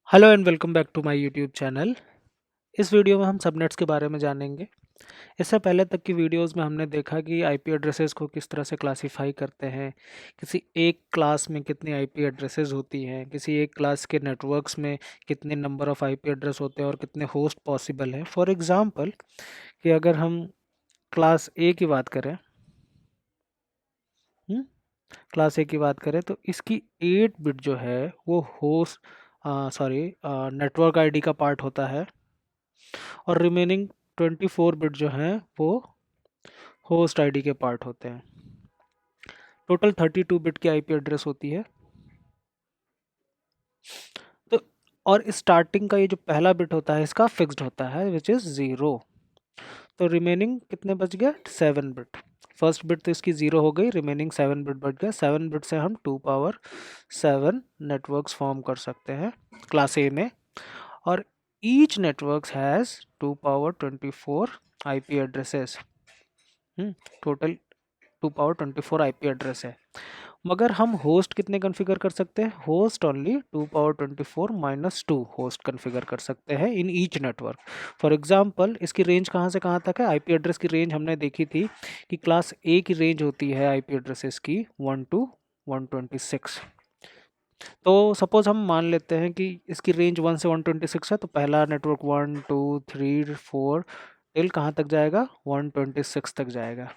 Hello and welcome back to my YouTube channel. इस video में हम सबनेट्स के बारे में जानेंगे। इससे पहले तक की वीडियोस में हमने देखा कि आईपी एड्रेसेस को किस तरह से क्लासिफाई करते हैं, किसी एक क्लास में कितनी आईपी एड्रेसेस होती हैं, किसी एक क्लास के नेटवर्क्स में कितने नंबर ऑफ़ आईपी एड्रेस होते हैं और कितने होस्ट पॉसिबल हैं। फॉर एग्जांपल कि अगर हम क्लास ए की बात करें, क्लास ए की बात करें तो इसकी 8 बिट जो है वो होस्ट सॉरी नेटवर्क आईडी का पार्ट होता है और रिमेनिंग 24 बिट जो हैं वो होस्ट आईडी के पार्ट होते हैं। टोटल 32 बिट की आईपी एड्रेस होती है। तो और स्टार्टिंग का ये जो पहला बिट होता है इसका फिक्स्ड होता है विच इज़ ज़ीरो। तो रिमेनिंग कितने बच गया? 7 बिट। फर्स्ट बिट तो इसकी ज़ीरो हो गई, रिमेनिंग 7 बिट बच गया। 7 बिट से हम 2 पावर 7 नेटवर्क्स फॉर्म कर सकते हैं क्लास ए में। और each networks has 2 power 24 IP addresses. Total 2 power 24 IP address है। मगर हम होस्ट कितने कॉन्फ़िगर कर सकते हैं? Host only 2 power 24 - 2 host configure कर सकते हैं in each network. For example इसकी रेंज कहाँ से कहाँ तक है? आईपी एड्रेस की रेंज हमने देखी थी कि क्लास ए की रेंज होती है आईपी एड्रेसेस की 1 to 126। तो सपोज हम मान लेते हैं कि इसकी रेंज 1 से 126 है, तो पहला नेटवर्क 1 2 3 4 टिल कहाँ तक जाएगा? 126 तक जाएगा।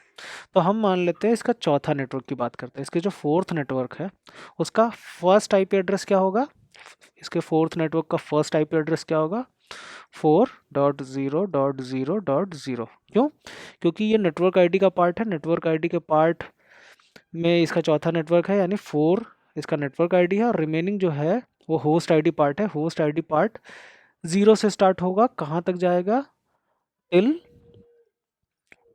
तो हम मान लेते हैं इसका चौथा नेटवर्क की बात करते हैं। इसके जो फोर्थ नेटवर्क है उसका फर्स्ट आईपी एड्रेस क्या होगा? इसके फोर्थ नेटवर्क का फर्स्ट आईपी एड्रेस क्या होगा? 4.0.0.0। क्यों? क्योंकि ये नेटवर्क आईडी का पार्ट है। नेटवर्क आईडी के पार्ट में इसका चौथा नेटवर्क है, यानी 4 इसका नेटवर्क आईडी है और रिमेनिंग जो है वो होस्ट आईडी पार्ट है। होस्ट आईडी पार्ट 0 से स्टार्ट होगा, कहाँ तक जाएगा? टिल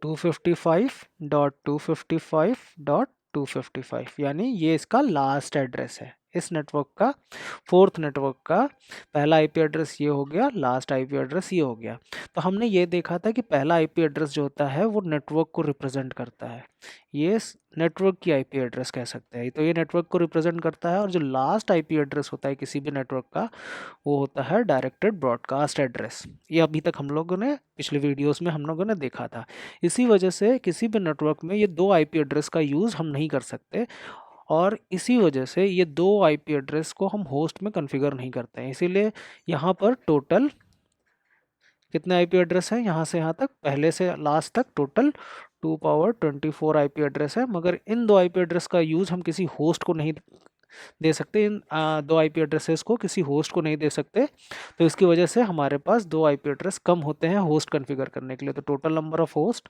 255.255.255, यानी ये इसका लास्ट एड्रेस है। इस नेटवर्क का फोर्थ नेटवर्क का पहला आईपी एड्रेस ये हो गया, लास्ट आईपी एड्रेस ये हो गया। तो हमने ये देखा था कि पहला आईपी एड्रेस जो होता है वो नेटवर्क को रिप्रेजेंट करता है। ये नेटवर्क की आईपी एड्रेस कह सकते हैं। तो ये नेटवर्क को रिप्रेजेंट करता है। और जो लास्ट आईपी एड्रेस होता है किसी भी नेटवर्क का वो होता है डायरेक्टेड ब्रॉडकास्ट एड्रेस। ये अभी तक हम लोगों ने पिछले वीडियोस में हम लोगों ने देखा था। इसी वजह से किसी भी नेटवर्क में ये दो आईपी एड्रेस का यूज़ हम नहीं कर सकते और इसी वजह से ये दो आईपी एड्रेस को हम होस्ट में कॉन्फ़िगर नहीं करते हैं। इसीलिए यहाँ पर टोटल कितने आईपी एड्रेस हैं? यहाँ से यहाँ तक, पहले से लास्ट तक टोटल 2 पावर 24 आईपी एड्रेस है। मगर इन दो आईपी एड्रेस का यूज़ हम किसी होस्ट को नहीं दे सकते। इन दो आईपी एड्रेसेस को किसी होस्ट को नहीं दे सकते। तो इसकी वजह से हमारे पास दो आईपी एड्रेस कम होते हैं होस्ट कॉन्फ़िगर करने के लिए। तो टोटल नंबर ऑफ होस्ट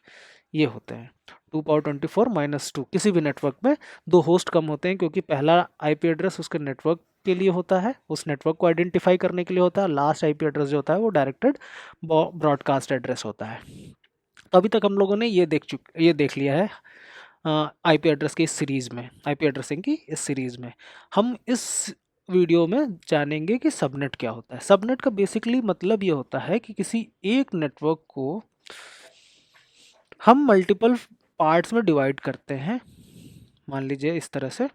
ये होते हैं 2 पावर 24 - 2। किसी भी नेटवर्क में दो होस्ट कम होते हैं क्योंकि पहला आईपी एड्रेस उसके नेटवर्क के लिए होता है, उस नेटवर्क को आइडेंटिफाई करने के लिए होता है। लास्ट आईपी एड्रेस जो होता है वो डायरेक्टेड ब्रॉडकास्ट एड्रेस होता है। तो अभी तक हम लोगों ने ये देख लिया है आईपी एड्रेस की इस सीरीज़ में, आईपी एड्रेसिंग की इस सीरीज़ में। हम इस वीडियो में जानेंगे कि सबनेट क्या होता है। सबनेट का बेसिकली मतलब ये होता है कि किसी एक नेटवर्क को हम मल्टीपल पार्ट्स में डिवाइड करते हैं। मान लीजिए इस तरह से।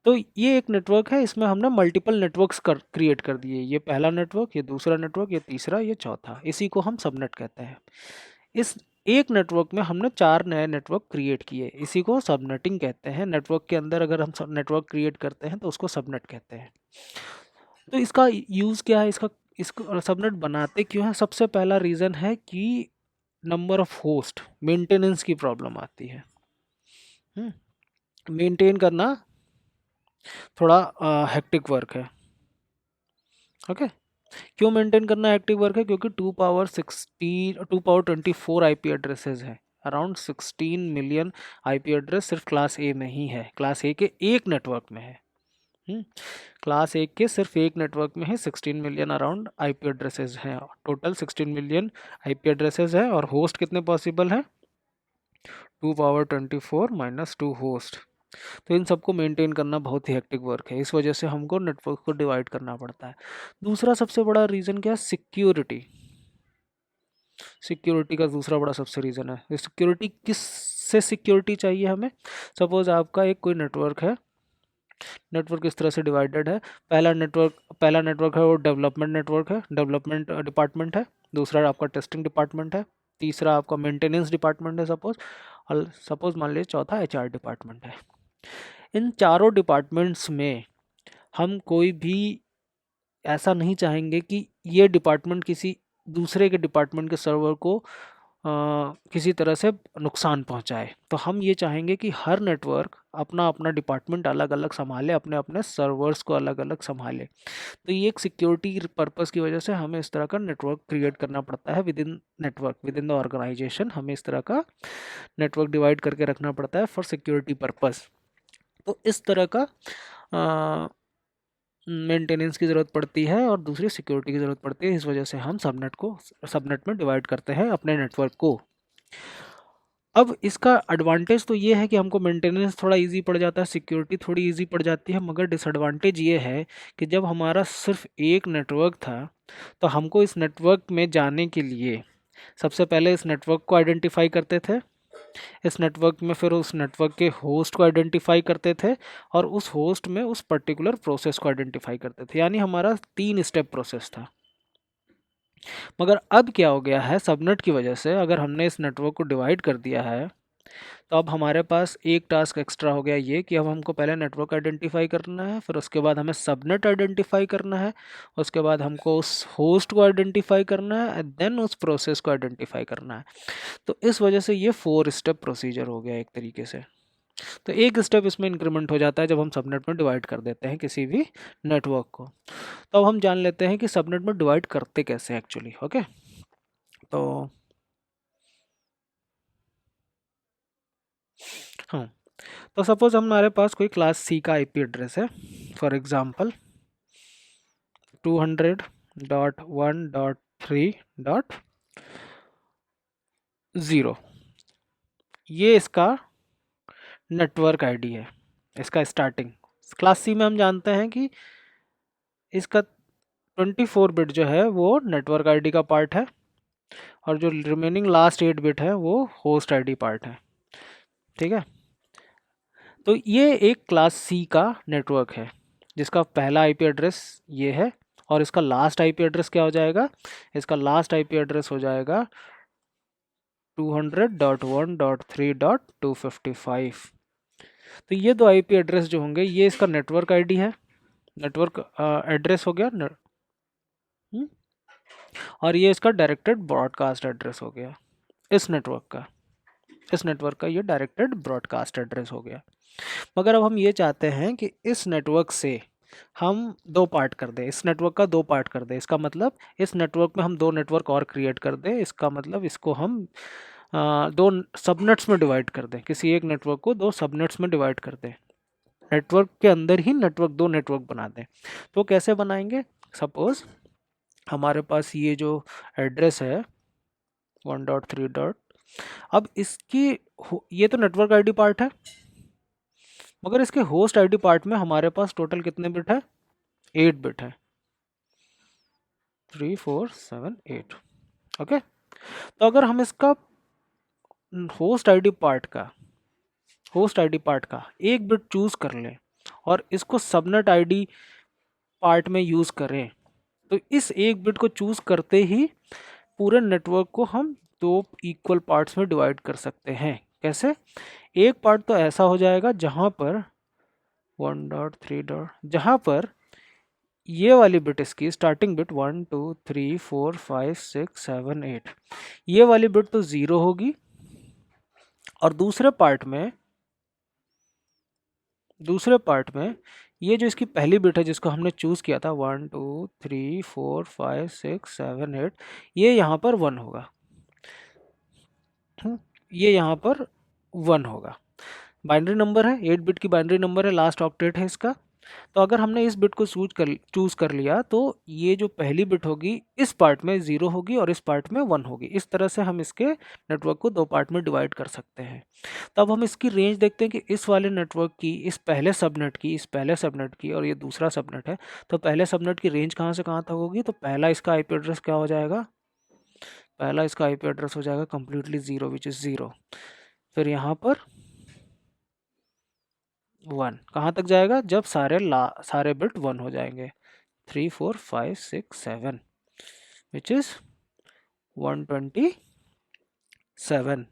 तो ये एक नेटवर्क है, इसमें हमने मल्टीपल नेटवर्क्स क्रिएट कर दिए। ये पहला नेटवर्क, ये दूसरा नेटवर्क, ये तीसरा, ये चौथा। इसी को हम सबनेट कहते हैं। इस एक नेटवर्क में हमने 4 नए नेटवर्क क्रिएट किए, इसी को सबनेटिंग कहते हैं। नेटवर्क के अंदर अगर हम नेटवर्क क्रिएट करते हैं तो उसको सबनेट कहते हैं। तो इसका यूज़ क्या है? इसको सबनेट बनाते क्यों हैं? सबसे पहला रीज़न है कि नंबर ऑफ होस्ट, मेंटेनेंस की प्रॉब्लम आती है। मेंटेन करना थोड़ा हेक्टिक वर्क है। ओके। क्यों मेंटेन करना हेक्टिक वर्क है? क्योंकि 2 पावर 24 आईपी एड्रेसेस हैं। अराउंड 16 मिलियन आईपी एड्रेस सिर्फ क्लास ए में ही है। क्लास ए के एक नेटवर्क में है। क्लास ए के सिर्फ एक नेटवर्क में है 16 मिलियन अराउंड आईपी एड्रेसेस हैं। टोटल 16 मिलियन आईपी एड्रेसेस हैं और होस्ट कितने पॉसिबल हैं? 2 पावर 24 - 2 होस्ट। तो इन सबको मेंटेन करना बहुत ही हेक्टिक वर्क है। इस वजह से हमको नेटवर्क को डिवाइड करना पड़ता है। दूसरा सबसे बड़ा रीज़न क्या है? सिक्योरिटी। सिक्योरिटी का दूसरा बड़ा सबसे रीज़न है। सिक्योरिटी किस से सिक्योरिटी चाहिए हमें? सपोज आपका एक कोई नेटवर्क है नेटवर्क इस तरह से डिवाइडेड है। पहला नेटवर्क है वो डेवलपमेंट नेटवर्क है, डेवलपमेंट डिपार्टमेंट है। दूसरा आपका टेस्टिंग डिपार्टमेंट है। तीसरा आपका मेंटेनेंस डिपार्टमेंट है सपोज, और सपोज मान लीजिए चौथा एचआर डिपार्टमेंट है। इन चारों डिपार्टमेंट्स में हम कोई भी ऐसा नहीं चाहेंगे कि ये डिपार्टमेंट किसी दूसरे के डिपार्टमेंट के सर्वर को किसी तरह से नुकसान पहुंचाए। तो हम ये चाहेंगे कि हर नेटवर्क अपना अपना डिपार्टमेंट अलग अलग संभाले, अपने अपने सर्वर्स को अलग अलग संभाले। तो ये एक सिक्योरिटी पर्पस की वजह से हमें इस तरह का नेटवर्क क्रिएट करना पड़ता है। विद इन द ऑर्गेनाइजेशन हमें इस तरह का नेटवर्क डिवाइड करके रखना पड़ता है फॉर सिक्योरिटी पर्पस। तो इस तरह का मेंटेनेंस की ज़रूरत पड़ती है और दूसरी सिक्योरिटी की ज़रूरत पड़ती है। इस वजह से हम सबनेट में डिवाइड करते हैं अपने नेटवर्क को। अब इसका एडवांटेज तो ये है कि हमको मेंटेनेंस थोड़ा इजी पड़ जाता है, सिक्योरिटी थोड़ी इजी पड़ जाती है, मगर डिसएडवांटेज ये है कि जब हमारा सिर्फ एक नेटवर्क था तो हमको इस नेटवर्क में जाने के लिए सबसे पहले इस नेटवर्क को आइडेंटिफाई करते थे। इस नेटवर्क में फिर उस नेटवर्क के होस्ट को आइडेंटिफाई करते थे और उस होस्ट में उस पर्टिकुलर प्रोसेस को आइडेंटिफाई करते थे। यानी हमारा 3 स्टेप प्रोसेस था। मगर अब क्या हो गया है, सबनेट की वजह से अगर हमने इस नेटवर्क को डिवाइड कर दिया है तो अब हमारे पास एक टास्क एक्स्ट्रा हो गया, ये कि अब हमको पहले नेटवर्क आइडेंटिफाई करना है, फिर उसके बाद हमें सबनेट आइडेंटिफाई करना है, उसके बाद हमको उस होस्ट को आइडेंटिफाई करना है, एंड देन उस प्रोसेस को आइडेंटिफाई करना है। तो इस वजह से ये 4 स्टेप प्रोसीजर हो गया एक तरीके से। तो एक स्टेप इसमें इंक्रीमेंट हो जाता है जब हम सबनेट में डिवाइड कर देते हैं किसी भी नेटवर्क को। तो अब हम जान लेते हैं कि सबनेट में डिवाइड करते कैसे एक्चुअली। ओके, तो हाँ, तो सपोज हमारे पास कोई क्लास सी का आईपी एड्रेस है, फॉर एग्जांपल 200.1.3.0। ये इसका नेटवर्क आईडी है, इसका स्टार्टिंग। क्लास सी में हम जानते हैं कि इसका 24 बिट जो है वो नेटवर्क आईडी का पार्ट है और जो रिमेनिंग लास्ट 8 बिट है वो होस्ट आईडी पार्ट है। ठीक है, तो ये एक क्लास सी का नेटवर्क है जिसका पहला आईपी एड्रेस ये है और इसका लास्ट आईपी एड्रेस क्या हो जाएगा, इसका लास्ट आईपी एड्रेस हो जाएगा 200.1.3.255। तो ये दो आईपी एड्रेस जो होंगे ये इसका नेटवर्क आईडी है, नेटवर्क एड्रेस हो गया हम्म, और ये इसका डायरेक्टेड ब्रॉडकास्ट एड्रेस हो गया इस नेटवर्क का। इस नेटवर्क का ये डायरेक्टेड ब्रॉडकास्ट एड्रेस हो गया। मगर अब हम ये चाहते हैं कि इस नेटवर्क से हम दो पार्ट कर दें, इस नेटवर्क का दो पार्ट कर दें। इसका मतलब इस नेटवर्क में हम दो नेटवर्क और क्रिएट कर दें। इसका मतलब इसको हम दो सबनेट्स में डिवाइड कर दें, किसी एक नेटवर्क को दो सबनेट्स में डिवाइड कर दें। नेटवर्क के अंदर ही दो नेटवर्क बना दें। तो कैसे बनाएंगे, सपोज हमारे पास ये जो एड्रेस है 1.3. अब इसकी ये तो नेटवर्क आईडी पार्ट है, मगर इसके होस्ट आईडी पार्ट में हमारे पास टोटल कितने बिट है, 8 बिट है, 3 4 7 8। ओके, तो अगर हम इसका होस्ट आईडी पार्ट का एक बिट चूज कर लें और इसको सबनेट आईडी पार्ट में यूज करें, तो इस एक बिट को चूज करते ही पूरे नेटवर्क को हम दो इक्वल पार्ट्स में डिवाइड कर सकते हैं। कैसे, एक पार्ट तो ऐसा हो जाएगा जहां पर 1.3. जहां पर ये वाली बिट, इसकी स्टार्टिंग बिट 1 2 3 4 5 6 7 8, ये वाली बिट तो 0 होगी और दूसरे पार्ट में ये जो इसकी पहली बिट है जिसको हमने चूज किया था 1 2 3 4 5 6 7 8, ये यहाँ पर 1 होगा। ये यहाँ पर 1 होगा। बाइनरी नंबर है, 8 बिट की बाइनरी नंबर है, लास्ट ऑक्टेट है इसका। तो अगर हमने इस बिट को चूज कर लिया तो ये जो पहली बिट होगी इस पार्ट में 0 होगी और इस पार्ट में 1 होगी। इस तरह से हम इसके नेटवर्क को दो पार्ट में डिवाइड कर सकते हैं। तो अब हम इसकी रेंज देखते हैं कि इस वाले नेटवर्क की, इस पहले सबनेट की और ये दूसरा सबनेट है, तो पहले सबनेट की रेंज कहाँ से कहाँ तक होगी। तो पहला इसका आईपी एड्रेस क्या हो जाएगा, पहला इसका आईपी एड्रेस हो जाएगा कम्प्लीटली 0 विच इज़ 0। फिर यहाँ पर 1 कहाँ तक जाएगा? जब सारे बिट 1 हो जाएंगे। 3 4 5 6 7 विच इज 127।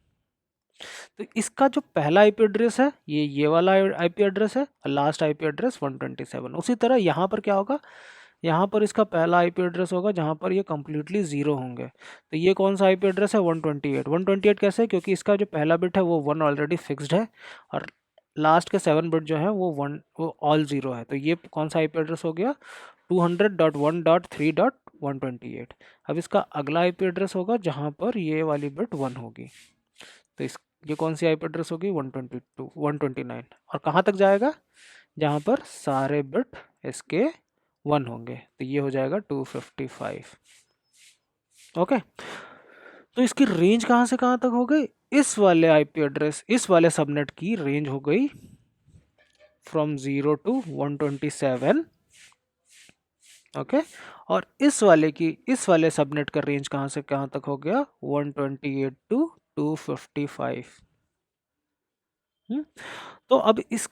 तो इसका जो पहला आईपी एड्रेस है ये वाला आईपी एड्रेस है, और लास्ट आईपी एड्रेस 127। उसी तरह यहाँ पर क्या होगा? यहाँ पर इसका पहला आईपी एड्रेस होगा जहाँ पर ये कम्प्लीटली ज़ीरो होंगे। तो ये कौन सा आईपी एड्रेस है? 128। 128 कैसे? क्योंकि इसका जो पहला बिट है वो 1 ऑलरेडी फिक्स्ड है, और लास्ट के 7 बिट जो है वो ऑल ज़ीरो है। तो ये कौन सा आईपी एड्रेस हो गया? 200.1.3.128। अब इसका अगला आईपी एड्रेस होगा जहाँ पर ये वाली बिट 1 होगी। तो ये कौन सी आईपी एड्रेस होगी? 129। और कहाँ तक जाएगा? जहाँ पर सारे बिट इसके 1 होंगे। तो ये हो जाएगा 255। ओके, तो इसकी रेंज कहाँ से कहाँ तक हो गई? इस वाले आईपी एड्रेस, इस वाले सबनेट की रेंज हो गई फ्रॉम 0 to 127। ओके, और इस वाले सबनेट का रेंज कहाँ से कहाँ तक हो गया? 128 to 255। तो अब इस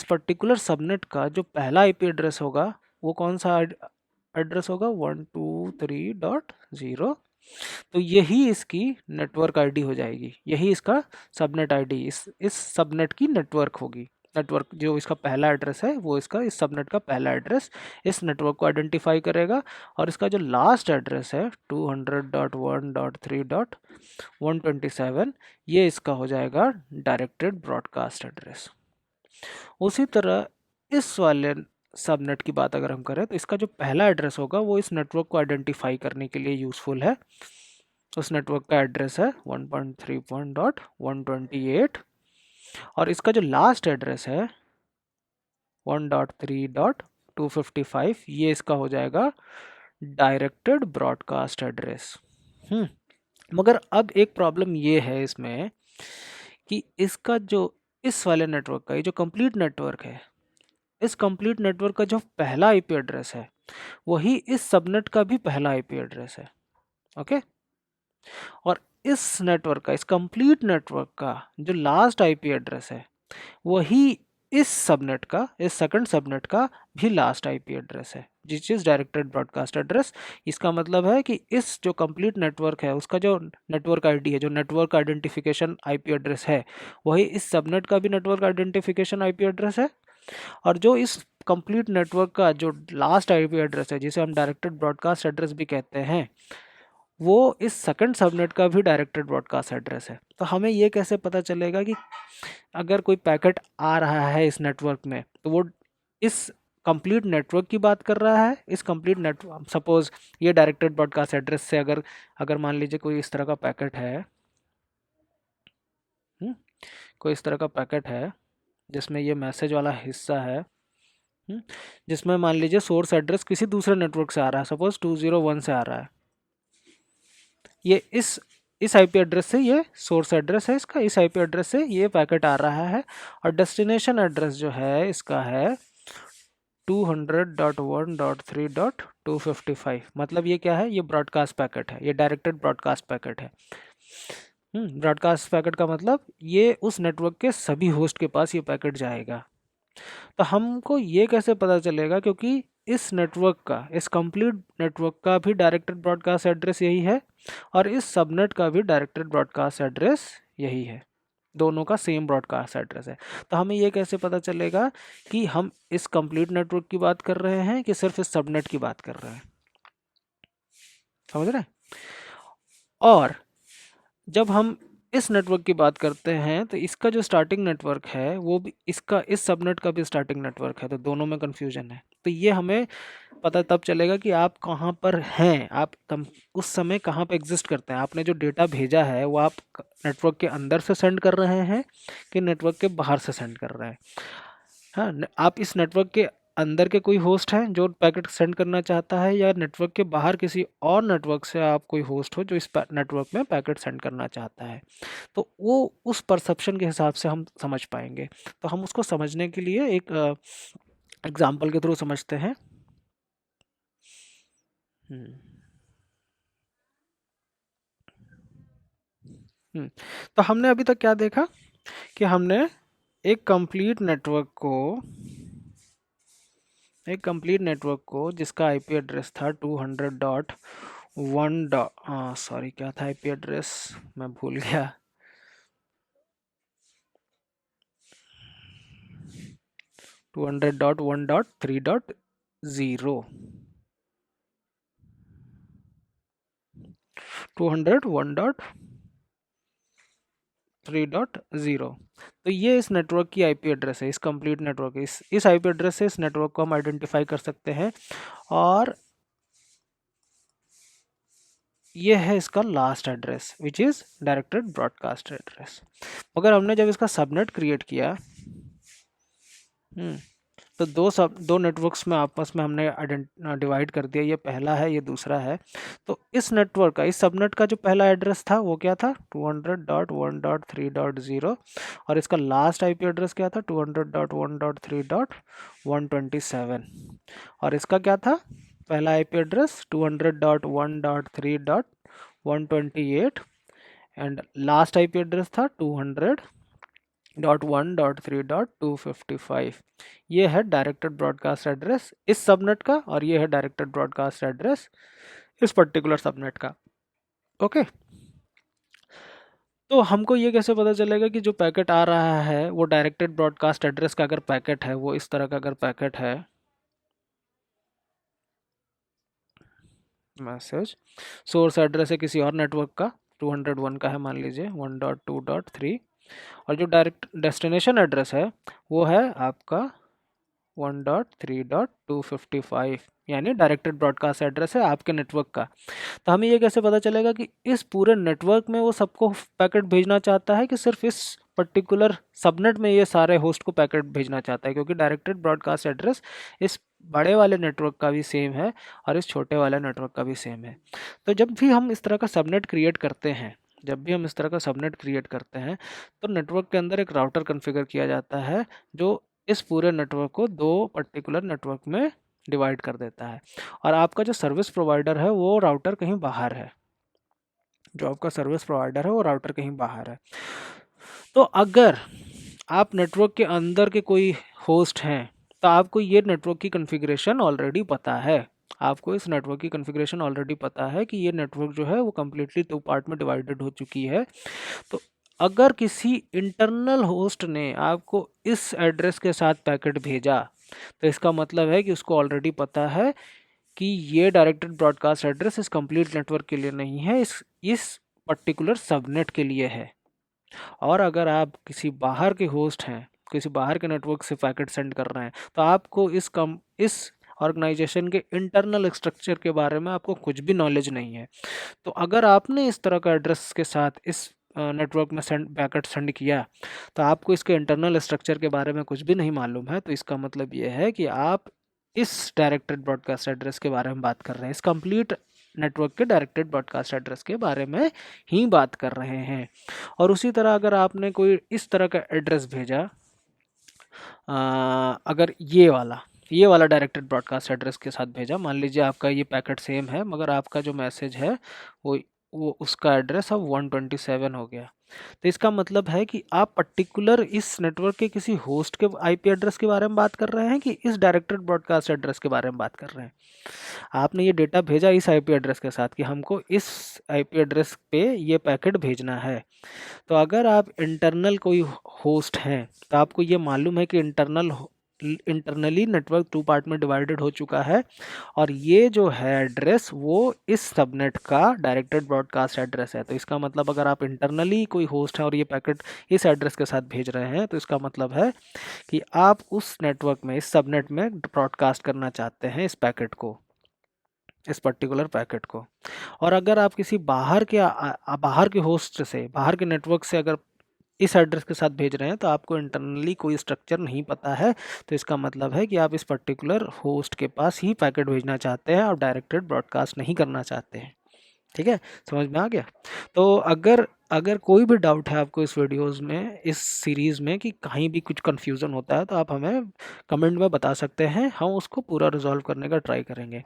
पर्टिकुलर सबनेट का जो पहला आईपी एड्रेस होगा वो कौन सा एड्रेस होगा? 123.0। तो यही इसकी नेटवर्क आईडी हो जाएगी, यही इसका सबनेट आईडी इस सबनेट की नेटवर्क होगी। नेटवर्क जो इसका पहला एड्रेस है वो इसका इस सबनेट का पहला एड्रेस इस नेटवर्क को आइडेंटिफाई करेगा, और इसका जो लास्ट एड्रेस है 200.1.3.127 ये इसका हो जाएगा डायरेक्टेड ब्रॉडकास्ट एड्रेस। उसी तरह इस वाले सबनेट की बात अगर हम करें तो इसका जो पहला एड्रेस होगा वो इस नेटवर्क को आइडेंटिफाई करने के लिए यूजफुल है। उस नेटवर्क का एड्रेस है 1.3.128, और इसका जो लास्ट एड्रेस है 1.3.255 ये इसका हो जाएगा डायरेक्टेड ब्रॉडकास्ट एड्रेस। मगर अब एक प्रॉब्लम ये है इसमें कि इसका जो इस वाले नेटवर्क का ये जो कंप्लीट नेटवर्क है, इस कंप्लीट नेटवर्क का जो पहला आईपी एड्रेस है वही इस सबनेट का भी पहला आईपी एड्रेस है। ओके, और इस नेटवर्क का, इस कंप्लीट नेटवर्क का जो लास्ट आईपी एड्रेस है वही इस सबनेट का, इस सेकंड सबनेट का भी लास्ट आईपी एड्रेस है, जिस इज डायरेक्टेड ब्रॉडकास्ट एड्रेस। इसका मतलब है कि इस जो कंप्लीट नेटवर्क है उसका जो नेटवर्क आईडी है, जो नेटवर्क आइडेंटिफिकेशन आईपी एड्रेस है, वही इस सबनेट का भी नेटवर्क आइडेंटिफिकेशन आईपी एड्रेस है। और जो इस कंप्लीट नेटवर्क का जो लास्ट आईपी एड्रेस है, जिसे हम डायरेक्टेड ब्रॉडकास्ट एड्रेस भी कहते हैं, वो इस सेकंड सबनेट का भी डायरेक्टेड ब्रॉडकास्ट एड्रेस है। तो हमें ये कैसे पता चलेगा कि अगर कोई पैकेट आ रहा है इस नेटवर्क में तो वो इस कंप्लीट नेटवर्क की बात कर रहा है? इस कंप्लीट नेटवर्क, सपोज ये डायरेक्टेड ब्रॉडकास्ट एड्रेस से अगर अगर मान लीजिए कोई इस तरह का पैकेट है, कोई इस तरह का पैकेट है जिसमें ये मैसेज वाला हिस्सा है, जिसमें मान लीजिए सोर्स एड्रेस किसी दूसरे नेटवर्क से आ रहा है, सपोज 201 से आ रहा है। ये इस आईपी एड्रेस से, ये सोर्स एड्रेस है इसका, इस आईपी एड्रेस से ये पैकेट आ रहा है, और डेस्टिनेशन एड्रेस जो है इसका है 200.1.3.255। मतलब ये क्या है? ये ब्रॉडकास्ट पैकेट है, ये डायरेक्टेड ब्रॉडकास्ट पैकेट है। ब्रॉडकास्ट पैकेट का मतलब ये उस नेटवर्क के सभी होस्ट के पास ये पैकेट जाएगा। तो हमको ये कैसे पता चलेगा? क्योंकि इस नेटवर्क का, इस कंप्लीट नेटवर्क का भी डायरेक्टेड ब्रॉडकास्ट एड्रेस यही है, और इस सबनेट का भी डायरेक्टेड ब्रॉडकास्ट एड्रेस यही है, दोनों का सेम ब्रॉडकास्ट एड्रेस है। तो हमें ये कैसे पता चलेगा कि हम इस कंप्लीट नेटवर्क की बात कर रहे हैं कि सिर्फ इस सबनेट की बात कर रहे हैं? समझ रहे हैं? और जब हम इस नेटवर्क की बात करते हैं तो इसका जो स्टार्टिंग नेटवर्क है वो भी इसका, इस सबनेट का भी स्टार्टिंग नेटवर्क है, तो दोनों में कन्फ्यूजन है। तो ये हमें पता तब चलेगा कि आप कहाँ पर हैं, आप उस समय कहाँ पर एग्जिस्ट करते हैं। आपने जो डेटा भेजा है वो आप नेटवर्क के अंदर से सेंड कर रहे हैं कि नेटवर्क के बाहर से सेंड कर रहे हैं? हाँ, आप इस नेटवर्क के अंदर के कोई होस्ट हैं जो पैकेट सेंड करना चाहता है, या नेटवर्क के बाहर किसी और नेटवर्क से आप कोई होस्ट हो जो इस नेटवर्क में पैकेट सेंड करना चाहता है? तो वो उस परसेप्शन के हिसाब से हम समझ पाएंगे। तो हम उसको समझने के लिए एक एग्जाम्पल के थ्रू समझते हैं। तो हमने अभी तक क्या देखा कि हमने एक कंप्लीट नेटवर्क को जिसका आईपी एड्रेस था 200.1 सॉरी क्या था आईपी एड्रेस, मैं भूल गया। 200.1.3.0 201.3.0। तो ये इस नेटवर्क की आईपी एड्रेस है, इस कंप्लीट नेटवर्क, इस आईपी एड्रेस से इस नेटवर्क को हम आइडेंटिफाई कर सकते हैं। और ये है इसका last address which is directed broadcast address. मगर हमने जब इसका सबनेट क्रिएट किया, तो दो नेटवर्क्स में आपस में हमने डिवाइड कर दिया, ये पहला है ये दूसरा है। तो इस नेटवर्क का, इस सबनेट का जो पहला एड्रेस था वो क्या था 200.1.3.0 और इसका लास्ट आईपी एड्रेस क्या था 200.1.3.127 और इसका क्या था पहला IP address 200.1.3.128 and last IP address था 200.1.3.255। ये है डायरेक्टेड ब्रॉडकास्ट एड्रेस इस सबनेट का और ये है डायरेक्टेड ब्रॉडकास्ट एड्रेस इस पर्टिकुलर सबनेट का। ओके, तो हमको ये कैसे पता चलेगा कि जो पैकेट आ रहा है वो डायरेक्टेड ब्रॉडकास्ट एड्रेस का अगर पैकेट है, वो इस तरह का अगर पैकेट है, मैसेज सोर्स एड्रेस है किसी और नेटवर्क का 201 का है मान लीजिए 1.2.3 और जो डायरेक्ट डेस्टिनेशन एड्रेस है वो है आपका 1.3.255 यानी डायरेक्टेड ब्रॉडकास्ट एड्रेस है आपके नेटवर्क का। तो हमें ये कैसे पता चलेगा कि इस पूरे नेटवर्क में वो सबको पैकेट भेजना चाहता है कि सिर्फ इस पर्टिकुलर सबनेट में ये सारे होस्ट को पैकेट भेजना चाहता है, क्योंकि डायरेक्टेड ब्रॉडकास्ट एड्रेस इस बड़े वाले नेटवर्क का भी सेम है और इस छोटे वाले नेटवर्क का भी सेम है। तो जब भी हम इस तरह का सबनेट क्रिएट करते हैं तो नेटवर्क के अंदर एक राउटर कॉन्फ़िगर किया जाता है जो इस पूरे नेटवर्क को दो पर्टिकुलर नेटवर्क में डिवाइड कर देता है। और आपका जो सर्विस प्रोवाइडर है वो राउटर कहीं बाहर है, तो अगर आप नेटवर्क के अंदर के कोई होस्ट हैं तो आपको ये नेटवर्क की कॉन्फ़िगरेशन ऑलरेडी पता है, कि ये नेटवर्क जो है वो कम्प्लीटली दो पार्ट में डिवाइडेड हो चुकी है। तो अगर किसी इंटरनल होस्ट ने आपको इस एड्रेस के साथ पैकेट भेजा तो इसका मतलब है कि उसको ऑलरेडी पता है कि ये डायरेक्टेड ब्रॉडकास्ट एड्रेस इस कंप्लीट नेटवर्क के लिए नहीं है, इस पर्टिकुलर सबनेट के लिए है। और अगर आप किसी बाहर के होस्ट हैं, किसी बाहर के नेटवर्क से पैकेट सेंड कर रहे हैं तो आपको इस ऑर्गेनाइजेशन के इंटरनल स्ट्रक्चर के बारे में आपको कुछ भी नॉलेज नहीं है। तो अगर आपने इस तरह का एड्रेस के साथ इस नेटवर्क में पैकेट सेंड किया तो आपको इसके इंटरनल स्ट्रक्चर के बारे में कुछ भी नहीं मालूम है, तो इसका मतलब ये है कि आप इस डायरेक्टेड ब्रॉडकास्ट एड्रेस के बारे में बात कर रहे हैं, इस कंप्लीट नेटवर्क के डायरेक्टेड ब्रॉडकास्ट एड्रेस के बारे में ही बात कर रहे हैं। और उसी तरह अगर आपने कोई इस तरह का एड्रेस भेजा, अगर ये वाला डायरेक्टेड ब्रॉडकास्ट एड्रेस के साथ भेजा, मान लीजिए आपका ये पैकेट सेम है मगर आपका जो मैसेज है वो उसका एड्रेस अब 127 हो गया, तो इसका मतलब है कि आप पर्टिकुलर इस नेटवर्क के किसी होस्ट के आईपी एड्रेस के बारे में बात कर रहे हैं कि इस डायरेक्टेड ब्रॉडकास्ट एड्रेस के बारे में बात कर रहे हैं। आपने ये डेटा भेजा इस आईपी एड्रेस के साथ कि हमको इस आईपी एड्रेस पे ये पैकेट भेजना है। तो अगर आप इंटरनल कोई होस्ट हैं तो आपको ये मालूम है कि इंटरनली नेटवर्क टू पार्ट में डिवाइडेड हो चुका है और ये जो है एड्रेस वो इस सबनेट का डायरेक्टेड ब्रॉडकास्ट एड्रेस है। तो इसका मतलब अगर आप इंटरनली कोई होस्ट है और ये पैकेट इस एड्रेस के साथ भेज रहे हैं तो इसका मतलब है कि आप उस नेटवर्क में, इस सबनेट में ब्रॉडकास्ट करना चाहते हैं इस पैकेट को, इस पर्टिकुलर पैकेट को। और अगर आप किसी बाहर के होस्ट से, बाहर के नेटवर्क से अगर इस एड्रेस के साथ भेज रहे हैं तो आपको इंटरनली कोई स्ट्रक्चर नहीं पता है, तो इसका मतलब है कि आप इस पर्टिकुलर होस्ट के पास ही पैकेट भेजना चाहते हैं और डायरेक्टेड ब्रॉडकास्ट नहीं करना चाहते हैं। ठीक है, समझ में आ गया। तो अगर कोई भी डाउट है आपको इस वीडियोस में, इस सीरीज़ में, कि कहीं भी कुछ कन्फ्यूज़न होता है तो आप हमें कमेंट में बता सकते हैं, हम उसको पूरा रिजॉल्व करने का ट्राई करेंगे।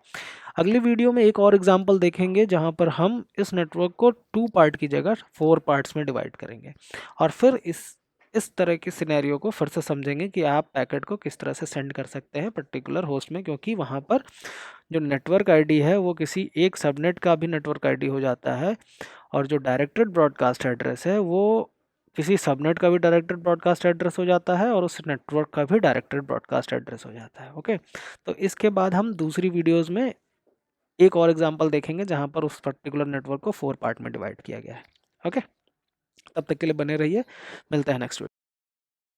अगली वीडियो में एक और एग्जांपल देखेंगे जहां पर हम इस नेटवर्क को 2 पार्ट की जगह 4 पार्ट्स में डिवाइड करेंगे और फिर इस तरह के सिनेरियो को फिर से समझेंगे कि आप पैकेट को किस तरह से सेंड कर सकते हैं पर्टिकुलर होस्ट में, क्योंकि वहाँ पर जो नेटवर्क आईडी है वो किसी एक सबनेट का भी नेटवर्क आईडी हो जाता है, और जो डायरेक्टेड ब्रॉडकास्ट एड्रेस है वो किसी सबनेट का भी डायरेक्टेड ब्रॉडकास्ट एड्रेस हो जाता है, और उस नेटवर्क का भी डायरेक्टेड ब्रॉडकास्ट एड्रेस हो जाता है। ओके, तो इसके बाद हम दूसरी वीडियोस में एक और एग्जांपल देखेंगे जहां पर उस पर्टिकुलर नेटवर्क को 4 पार्ट में डिवाइड किया गया है। ओके, तब तक के लिए बने रहिए, मिलते हैं नेक्स्ट वीडियो।